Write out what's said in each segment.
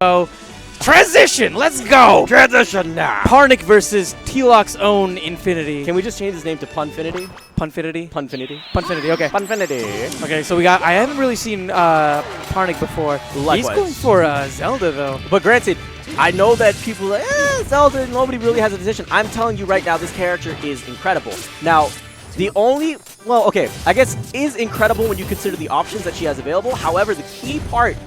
Oh, transition! Let's go! Transition now! Parnic versus TLOC's own Infinity. Can we just change his name to Punfinity? Punfinity? Punfinity. Punfinity, okay. Punfinity. Okay, so I haven't really seen Parnic before. Likewise. He's going for Zelda, though. But granted, I know that people are like, Zelda, nobody really has a decision. I'm telling you right now, this character is incredible. Now, the only, well, okay, I guess is incredible when you consider the options that she has available. However, the key part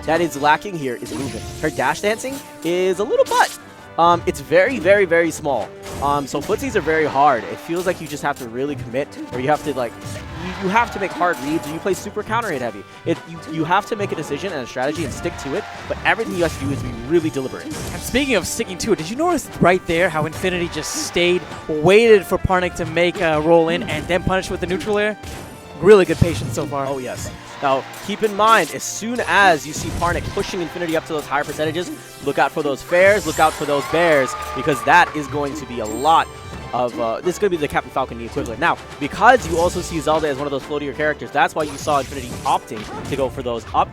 that is lacking here is movement. Her dash dancing is a little butt. It's very, very, very small. So footsies are very hard. It feels like you just have to really commit, or you have to like, you have to make hard reads, or you play super counter hit heavy. You have to make a decision and a strategy and stick to it, but everything you have to do is be really deliberate. And speaking of sticking to it, did you notice right there how Infinity just stayed, waited for Parnic to make a roll in, and then punish with the neutral air? Really good patience so far. Oh, yes. Now, keep in mind, as soon as you see Parnic pushing Infinity up to those higher percentages, look out for those fairs, look out for those bears, because that is going to be a lot of, this is going to be the Captain Falcon equivalent. Now, because you also see Zelda as one of those floatier characters, that's why you saw Infinity opting to go for those up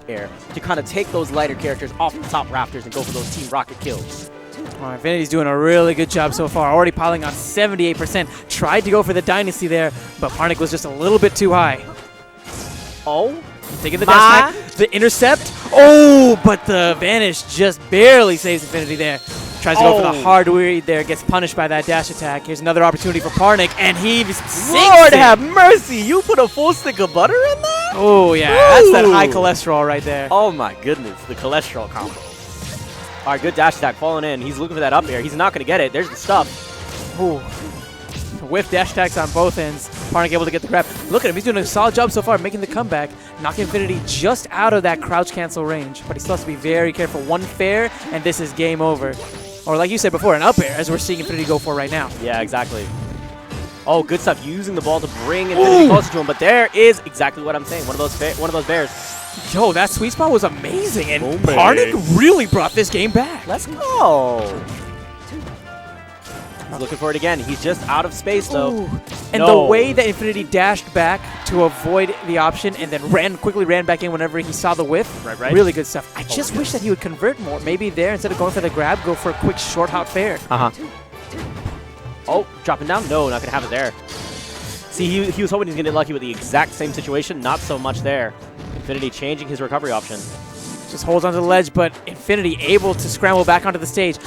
air, to kind of take those lighter characters off the top rafters and go for those Team Rocket kills. All right, Infinity's doing a really good job so far, already piling on 78%. Tried to go for the Dynasty there, but Parnic was just a little bit too high. Oh, taking the dash back, the intercept. Oh, but the vanish just barely saves Infinity there. Tries to go for the hard read there, gets punished by that dash attack. Here's another opportunity for Parnic, and he sinks Lord it. have mercy! You put a full stick of butter in that? Oh yeah, that's that high cholesterol right there. Oh my goodness, the cholesterol combo. All right, good dash attack falling in. He's looking for that up air. He's not going to get it. There's the stuff. Ooh. Whiff dash attacks on both ends. Parnic able to get the grab. Look at him. He's doing a solid job so far making the comeback. Knocking Infinity just out of that crouch cancel range. But he still has to be very careful. One fair, and this is game over. Or like you said before, an up air, as we're seeing Infinity go for right now. Yeah, exactly. Oh, good stuff. Using the ball to bring Infinity closer to him. But there is exactly what I'm saying. One of those bears. Yo, that sweet spot was amazing. And Parnic really brought this game back. Let's go. He's looking for it again. He's just out of space, though. And the way that Infinity dashed back to avoid the option and then quickly ran back in whenever he saw the whiff. Right. Really good stuff. I just wish that he would convert more. Maybe there, instead of going for the grab, go for a quick short hop fair. Oh, dropping down? No, not going to have it there. See, he was hoping he's going to get lucky with the exact same situation. Not so much there. Infinity changing his recovery option. Just holds onto the ledge, but Infinity able to scramble back onto the stage.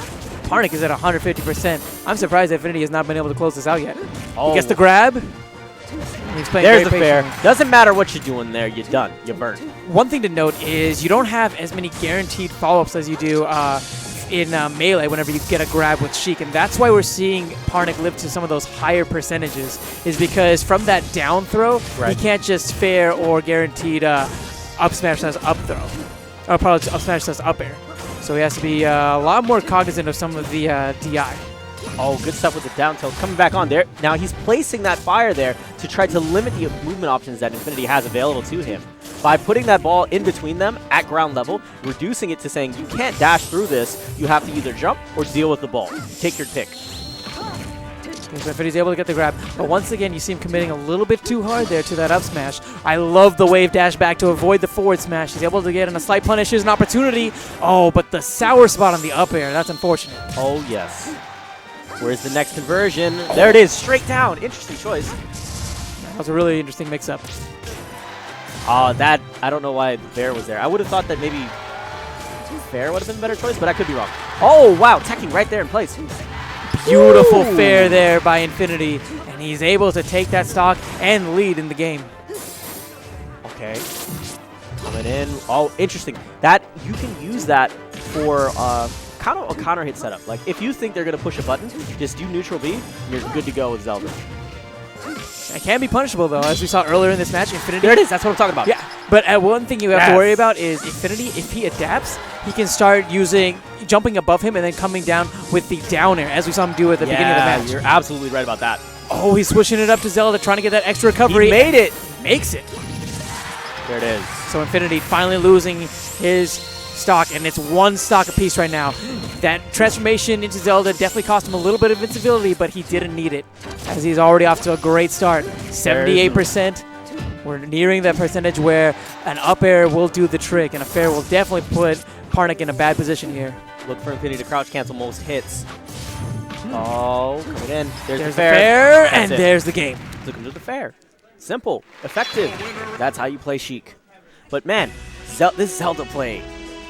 Parnic is at 150%. I'm surprised that Infinity has not been able to close this out yet. He gets the grab. He's playing There's the fair. Doesn't matter what you're doing there. You're done. You're burnt. One thing to note is you don't have as many guaranteed follow-ups as you do in Melee whenever you get a grab with Sheik. And that's why we're seeing Parnic live to some of those higher percentages, is because from that down throw, he can't just fair or guaranteed up smash as up throw. Or probably up smash as up air. So he has to be a lot more cognizant of some of the DI. Oh, good stuff with the down tilt. Coming back on there. Now he's placing that fire there to try to limit the movement options that Infinity has available to him. By putting that ball in between them at ground level, reducing it to saying you can't dash through this, you have to either jump or deal with the ball. Take your pick. Infinity's able to get the grab, but once again, you see him committing a little bit too hard there to that up smash. I love the wave dash back to avoid the forward smash. He's able to get in a slight punish. Here's an opportunity. Oh, but the sour spot on the up air. That's unfortunate. Oh, yes. Where's the next conversion? There it is, straight down. Interesting choice. That was a really interesting mix-up. That, I don't know why Bear was there. I would have thought that maybe Fair would have been a better choice, but I could be wrong. Oh, wow, teching right there in place. Beautiful fair there by Infinity, and he's able to take that stock and lead in the game. Okay. Coming in. Oh, interesting. That you can use that for kind of a counter hit setup. Like, if you think they're going to push a button, just do neutral B, and you're good to go with Zelda. It can be punishable, though, as we saw earlier in this match. Infinity. There it is. That's what I'm talking about. Yeah, but one thing you have to worry about is Infinity, if he adapts, he can start jumping above him and then coming down with the down air, as we saw him do at the beginning of the match. You're absolutely right about that. Oh, he's switching it up to Zelda, trying to get that extra recovery. He made it. Makes it. There it is. So Infinity finally losing his stock, and it's one stock apiece right now. That transformation into Zelda definitely cost him a little bit of invincibility, but he didn't need it, as he's already off to a great start. 78%. We're nearing that percentage where an up air will do the trick, and a fair will definitely put Parnic in a bad position here. Look for Infinity to crouch cancel most hits. Oh, coming in. There's the the fair. fair, and there's the game. Looking to the fair. Simple, effective. That's how you play Sheik. But man, this Zelda play.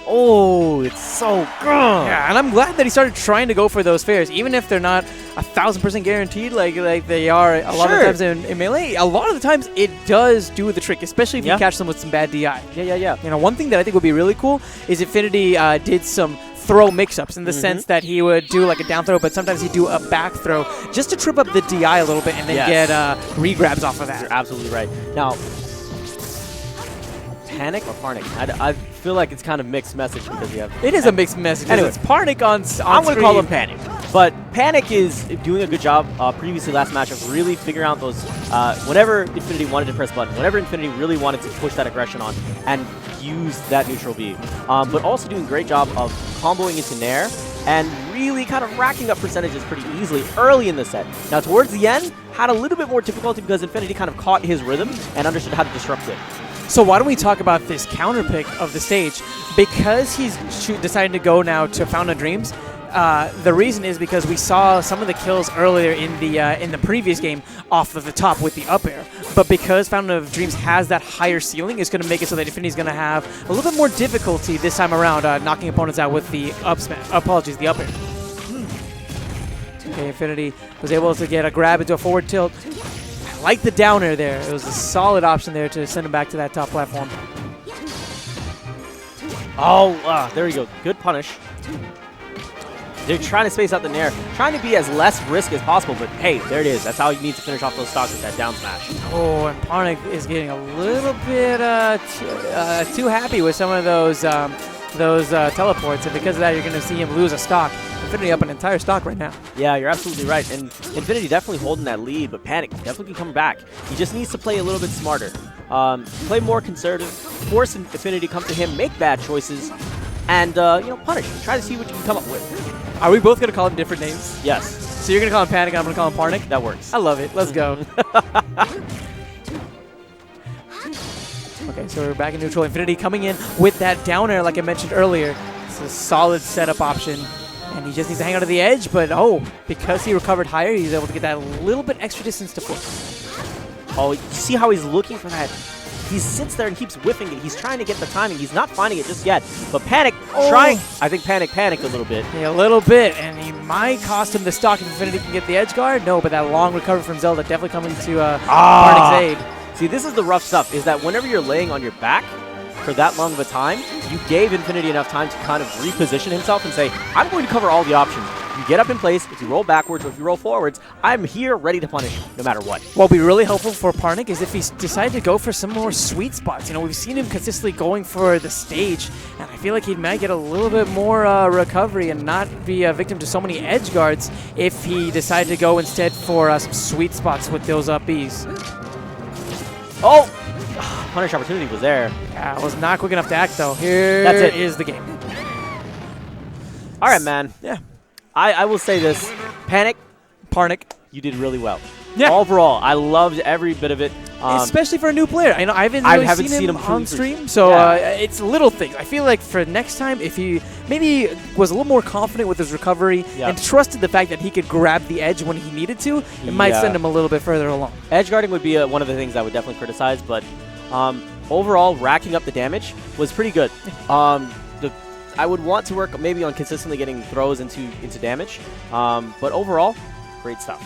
Oh, it's so good. Yeah, and I'm glad that he started trying to go for those fairs, even if they're not 1,000% guaranteed like they are a lot of the times in Melee. A lot of the times it does do the trick, especially if you catch them with some bad DI. Yeah. You know, one thing that I think would be really cool is Infinity did some throw mix-ups in the sense that he would do like a down throw, but sometimes he'd do a back throw just to trip up the DI a little bit and then get re-grabs off of that. You're absolutely right. Now, Panic or Parnic? I feel like it's kind of mixed message because you have... It is a mixed message. Anyway, it's Parnic on I'm going to call him Panic. But Panic is doing a good job previously last match of really figuring out those... whenever Infinity wanted to press button, whenever Infinity really wanted to push that aggression on and use that neutral B. But also doing a great job of comboing into Nair and really kind of racking up percentages pretty easily early in the set. Now, towards the end, had a little bit more difficulty because Infinity kind of caught his rhythm and understood how to disrupt it. So why don't we talk about this counter pick of the stage? Because he's deciding to go now to Fountain of Dreams, the reason is because we saw some of the kills earlier in the previous game off of the top with the up air. But because Fountain of Dreams has that higher ceiling, it's going to make it so that Infinity's going to have a little bit more difficulty this time around knocking opponents out with the the up air. Okay, Infinity was able to get a grab into a forward tilt. Like the down air there. It was a solid option there to send him back to that top platform. Oh, there we go. Good punish. They're trying to space out the Nair, trying to be as less risk as possible, but hey, there it is. That's how you need to finish off those stocks with that down smash. Oh, and Parnic is getting a little bit too happy with some of those teleports, and because of that, you're going to see him lose a stock. Infinity up an entire stock right now. Yeah, you're absolutely right. And Infinity definitely holding that lead, but Panic definitely coming back. He just needs to play a little bit smarter. Play more conservative, force Infinity to come to him, make bad choices, and punish. Try to see what you can come up with. Are we both going to call him different names? Yes. So you're going to call him Panic, and I'm going to call him Parnic? That works. I love it. Let's go. Okay, so we're back in neutral. Infinity coming in with that down air like I mentioned earlier. It's a solid setup option. And he just needs to hang out to the edge, but because he recovered higher, he's able to get that little bit extra distance to flip. Oh, you see how he's looking for that? He sits there and keeps whiffing it. He's trying to get the timing. He's not finding it just yet. But Panic trying. I think Panic panicked a little bit. Yeah, a little bit, and he might cost him the stock if Infinity can get the edge guard. No, but that long recovery from Zelda definitely coming to Parnic's aid. See, this is the rough stuff, is that whenever you're laying on your back for that long of a time, you gave Infinity enough time to kind of reposition himself and say, I'm going to cover all the options. You get up in place, if you roll backwards or if you roll forwards, I'm here ready to punish no matter what. What would be really helpful for Parnic is if he decided to go for some more sweet spots. You know, we've seen him consistently going for the stage, and I feel like he might get a little bit more recovery and not be a victim to so many edge guards if he decided to go instead for some sweet spots with those up Bs. Oh! Punish opportunity was there. Yeah, it was not quick enough to act, though. Here That's it. is the game. All right, man. Yeah. I will say this. Parnic, you did really well. Yeah. Overall, I loved every bit of it. Especially for a new player. I know I haven't seen him on stream, so it's little things. I feel like for next time, if he maybe was a little more confident with his recovery and trusted the fact that he could grab the edge when he needed to, it might send him a little bit further along. Edge guarding would be one of the things I would definitely criticize, but overall, racking up the damage was pretty good. I would want to work maybe on consistently getting throws into damage, but overall, great stuff.